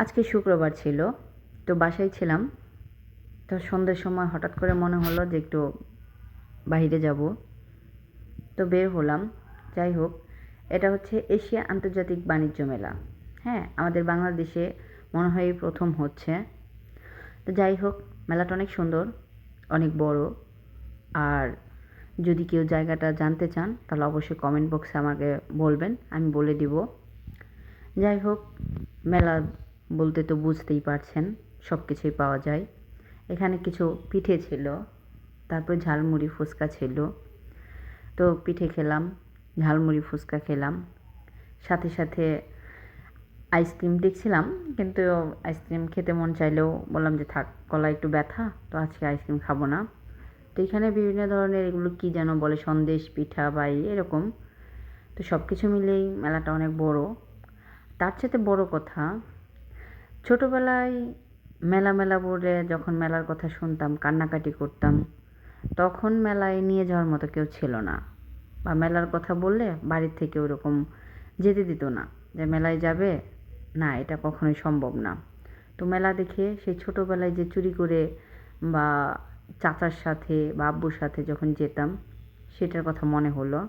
আজকে শুক্রবার ছিল, তো বাসায় ছিলাম। তো সন্ধ্যের সময় হঠাৎ করে মনে হলো যে একটু বাইরে যাব, তো বের হলাম। যাই হোক, এটা হচ্ছে এশিয়া আন্তর্জাতিক বাণিজ্য মেলা। হ্যাঁ, আমাদের বাংলাদেশে মনে হয় এই প্রথম হচ্ছে। তো যাই হোক, মেলাটা অনেক সুন্দর, অনেক বড়। আর যদি কেউ জায়গাটা জানতে চান তাহলে অবশ্যই কমেন্ট বক্সে আমাকে বলবেন, আমি বলে দিব। যাই হোক, মেলা বলতে তো বুঝতেই পারছেন, সব কিছুই পাওয়া যায়। এখানে কিছু পিঠে ছিল, তারপর ঝালমুড়ি ফুচকা ছিল। তো পিঠে খেলাম, ঝালমুড়ি ফুচকা খেলাম, সাথে সাথে আইসক্রিম দেখছিলাম, কিন্তু আইসক্রিম খেতে মন চাইলেও বললাম যে থাক, গলা একটু ব্যথা, তো আজকে আইসক্রিম খাবো না। তো এখানে বিভিন্ন ধরনের এগুলো কী যেন বলে, সন্দেশ পিঠা বা এরকম। তো সব কিছু মিলেই মেলাটা অনেক বড়। তার চাইতে বড় কথা, ছোটোবেলায় মেলা মেলা বলে যখন মেলার কথা শুনতাম, কান্নাকাটি করতাম। তখন মেলায় নিয়ে যাওয়ার মতো কেউ ছিল না, বা মেলার কথা বললে বাড়ির থেকে ওরকম যেতে দিত না, যে মেলায় যাবে না, এটা কখনোই সম্ভব না। তো মেলা দেখে সেই ছোটোবেলায় যে চুরি করে বা চাচার সাথে বা আব্বুর সাথে যখন যেতাম, সেটার কথা মনে হলো।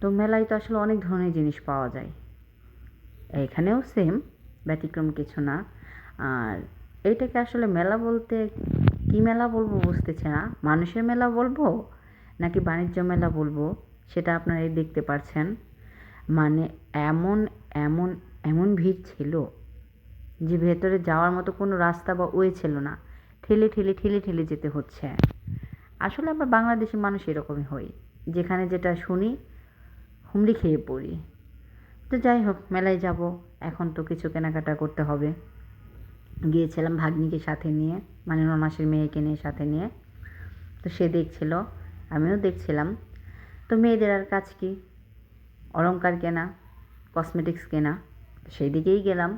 তো মেলায় তো আসলে অনেক ধরনের জিনিস পাওয়া যায়, এখানেও সেম, ব্যতিক্রম কিছু না। আর এইটাকে আসলে মেলা বলতে কী মেলা বলবো বুঝতেছি না, মানুষের মেলা বলবো নাকি বাণিজ্য মেলা বলবো, সেটা আপনারাই দেখতে পারছেন। মানে এমন এমন এমন ভিড় ছিল যে ভেতরে যাওয়ার মতো কোনো রাস্তা বা ওয়ে ছিল না, ঠেলে ঠেলে ঠেলে ঠেলে যেতে হচ্ছে। আসলে আমরা বাংলাদেশি মানুষ এরকমই হই, যেখানে যেটা শুনি হুমড়ি খেয়ে পড়ি। তো যাই হোক, মেলায় যাব, এখন তো কিছু কেনাকাটা করতে হবে। গিয়েছিলাম ভাগ্নিকে সাথে নিয়ে, মানে ননাসের মেয়েকে নিয়ে সাথে নিয়ে। তো সে দেখছিল, আমিও দেখছিলাম। তো মেয়েদের আর কাজ কি, অলংকার কেনা, কসমেটিক্স কেনা, সেই দিকেই গেলাম।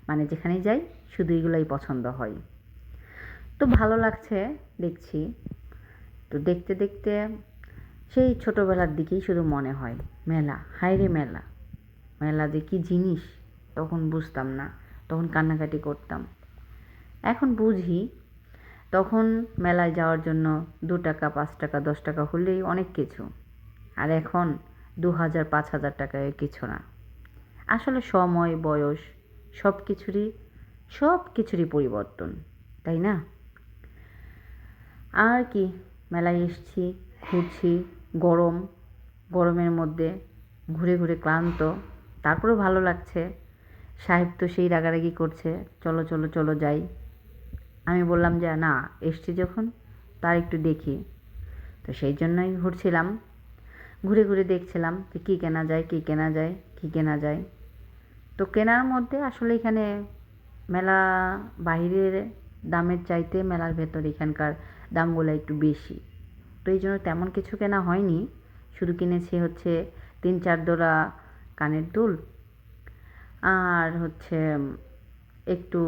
মানে যেখানেই যাই শুধু এগুলোই পছন্দ হয়। তো ভালো লাগছে, দেখছি। তো দেখতে দেখতে সেই ছোটোবেলার দিকেই শুধু মনে হয়, মেলা, হায় রে মেলা, মেলা যে কী জিনিস তখন বুঝতাম না, তখন কান্নাকাটি করতাম। এখন বুঝি, তখন মেলায় যাওয়ার জন্য 2 টাকা 5 টাকা 10 টাকা হলেই অনেক কিছু। আর এখন 2000 5000 টাকায় কিছু না। আসলে সময় বয়স সব কিছুরই সব কিছুরই পরিবর্তন, তাই না? আর কি, মেলায় এসছি, ঘুরছি, গরম, গরমের মধ্যে ঘুরে ঘুরে ক্লান্ত, তারপরেও ভালো লাগছে। সাহেব তো সেই রাগারাগি করছে, চলো চলো চলো যাই। আমি বললাম যে না, এসছি যখন তার একটু দেখি। তো সেই জন্যই ঘুরছিলাম, ঘুরে ঘুরে দেখছিলাম যে কী কেনা যায় কী কেনা যায় কী কেনা যায়। তো কেনার মধ্যে আসলে এখানে মেলা বাহিরের দামের চাইতে মেলার ভেতর এখানকার দামগুলো একটু বেশি। তো এই জন্য তেমন কিছু কেনা হয়নি, শুধু কিনেছি হচ্ছে 3-4 জোড়া কানের দুল, আর হচ্ছে একটু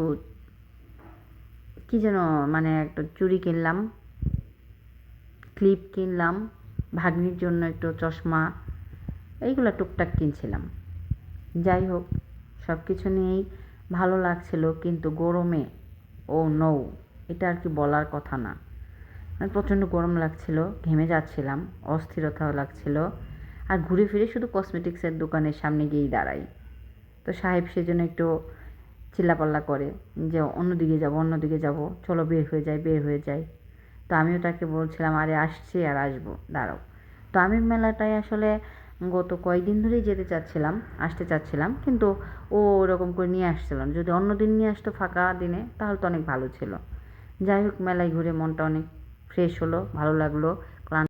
কী যেন, মানে একটা চুড়ি কিনলাম, ক্লিপ কিনলাম, ভাগ্নির জন্য একটু চশমা, এইগুলো টুকটাক কিনছিলাম। যাই হোক, সব কিছু নিয়েই ভালো লাগছিল, কিন্তু গরমে, ও নো, এটা আর কি বলার কথা না। মানে প্রচণ্ড গরম লাগছিল, ঘেমে যাচ্ছিলাম, অস্থিরতাও লাগছিল। আর ঘুরে ফিরে শুধু কসমেটিক্সের দোকানের সামনে গিয়েই দাঁড়াই। তো সাহেব সেজন্য একটু চিল্লাপাল্লা করে যে অন্যদিকে যাব অন্যদিকে যাব, চলো বের হয়ে যাই বের হয়ে যাই। তো আমিও তাকে বলছিলাম, আরে আসছি আর আসবো, দাঁড়াও। তো আমি মেলাটায় আসলে গত কয়েকদিন ধরেই যেতে চাচ্ছিলাম, আসতে চাচ্ছিলাম, কিন্তু ও ওরকম করে নিয়ে আসছিল না। যদি অন্য দিন নিয়ে আসতো ফাঁকা দিনে তাহলে তো অনেক ভালো ছিল। যাই হোক, মেলায় ঘুরে মনটা অনেক ফ্রেশ হলো, ভালো লাগলো।